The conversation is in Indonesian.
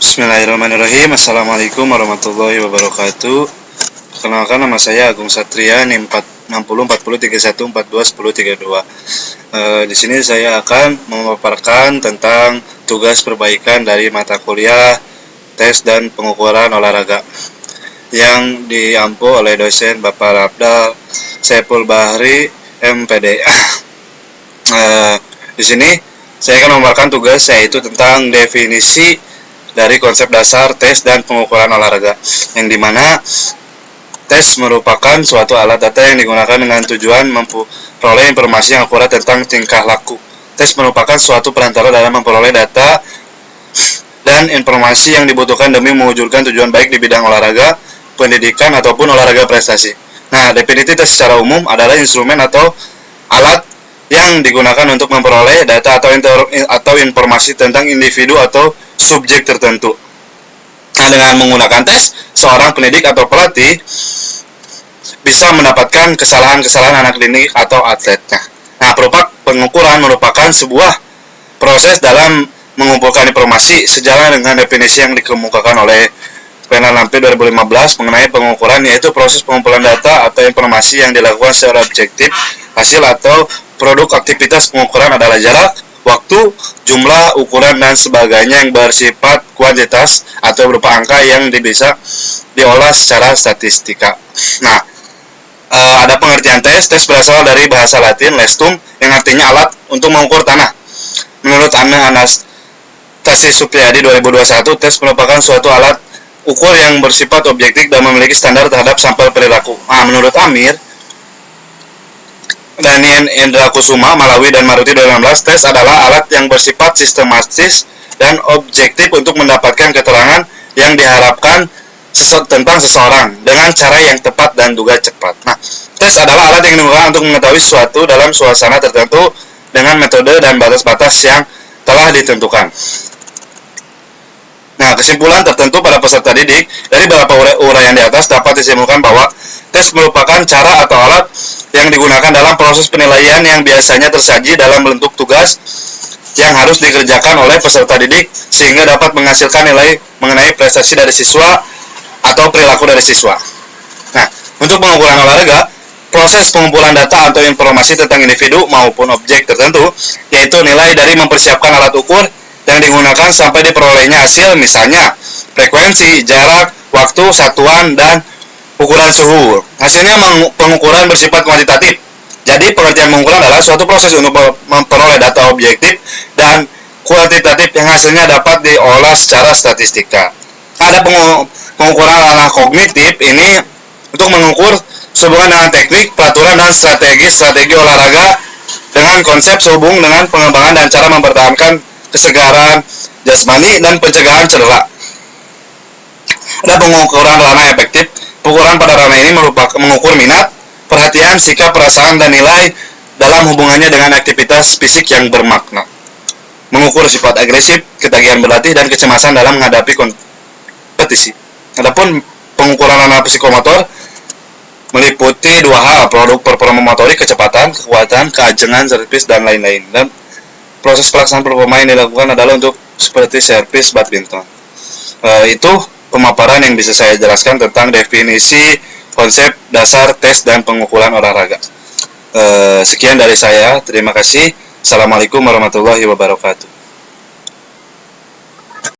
Bismillahirrahmanirrahim. Assalamualaikum warahmatullahi wabarakatuh. Perkenalkan, nama saya Agung Satria, NIM 604031421032. Di sini saya akan memaparkan tentang tugas perbaikan dari mata kuliah tes dan pengukuran olahraga yang diampu oleh dosen Bapak Rabdal Saiful Bahri, MPD. Di sini saya akan memaparkan tugas, yaitu tentang definisi dari konsep dasar tes dan pengukuran olahraga, yang dimana tes merupakan suatu alat data yang digunakan dengan tujuan memperoleh informasi yang akurat tentang tingkah laku. Tes merupakan suatu perantara dalam memperoleh data dan informasi yang dibutuhkan demi mewujudkan tujuan baik di bidang olahraga, pendidikan, ataupun olahraga prestasi. Nah, definisi tes secara umum adalah instrumen atau alat yang digunakan untuk memperoleh data atau informasi tentang individu atau subjek tertentu. Nah, dengan menggunakan tes, seorang pendidik atau pelatih bisa mendapatkan kesalahan-kesalahan anak didik atau atletnya. Nah, pengukuran merupakan sebuah proses dalam mengumpulkan informasi sejalan dengan definisi yang dikemukakan oleh Penal Lampir 2015 mengenai pengukuran, yaitu proses pengumpulan data atau informasi yang dilakukan secara objektif. Hasil atau produk aktivitas pengukuran adalah jarak, waktu, jumlah, ukuran, dan sebagainya yang bersifat kuantitas atau berupa angka yang bisa diolah secara statistika. Nah, ada pengertian tes. Tes berasal dari bahasa Latin lestum, yang artinya alat untuk mengukur tanah. Menurut Anastasis Supriyadi 2021, tes merupakan suatu alat ukur yang bersifat objektif dan memiliki standar terhadap sampel perilaku. Nah, menurut Amir, Daniel Indra Kusuma, Malawi, dan Maruti 2016, tes adalah alat yang bersifat sistematis dan objektif untuk mendapatkan keterangan yang diharapkan tentang seseorang dengan cara yang tepat dan juga cepat. Nah, tes adalah alat yang digunakan untuk mengetahui sesuatu dalam suasana tertentu dengan metode dan batas-batas yang telah ditentukan. Nah, kesimpulan tertentu pada peserta didik dari beberapa uraian di atas dapat disimpulkan bahwa tes merupakan cara atau alat yang digunakan dalam proses penilaian yang biasanya tersaji dalam bentuk tugas yang harus dikerjakan oleh peserta didik sehingga dapat menghasilkan nilai mengenai prestasi dari siswa atau perilaku dari siswa. Nah, untuk pengukuran olahraga, proses pengumpulan data atau informasi tentang individu maupun objek tertentu, yaitu nilai dari mempersiapkan alat ukur yang digunakan sampai diperolehnya hasil, misalnya frekuensi, jarak, waktu, satuan, dan ukuran suhu. Hasilnya pengukuran bersifat kuantitatif. Jadi pengertian pengukuran adalah suatu proses untuk memperoleh data objektif dan kuantitatif yang hasilnya dapat diolah secara statistika. Ada pengukuran ranah kognitif, ini untuk mengukur sehubungan dengan teknik, peraturan, dan strategi olahraga dengan konsep sehubung dengan pengembangan dan cara mempertahankan kesegaran jasmani dan pencegahan cedera. Ada pengukuran ranah efektif. Pengukuran pada ranah ini mengukur minat, perhatian, sikap, perasaan, dan nilai dalam hubungannya dengan aktivitas fisik yang bermakna. Mengukur sifat agresif, ketagihan berlatih, dan kecemasan dalam menghadapi kompetisi. Adapun pengukuran ranah psikomotor meliputi dua hal: produk performa motorik, kecepatan, kekuatan, keajengan, servis, dan lain-lain. Dan proses pelaksanaan performa yang dilakukan adalah untuk seperti servis badminton. Itu pemaparan yang bisa saya jelaskan tentang definisi konsep dasar tes dan pengukuran olahraga. Sekian dari saya. Terima kasih. Assalamualaikum warahmatullahi wabarakatuh.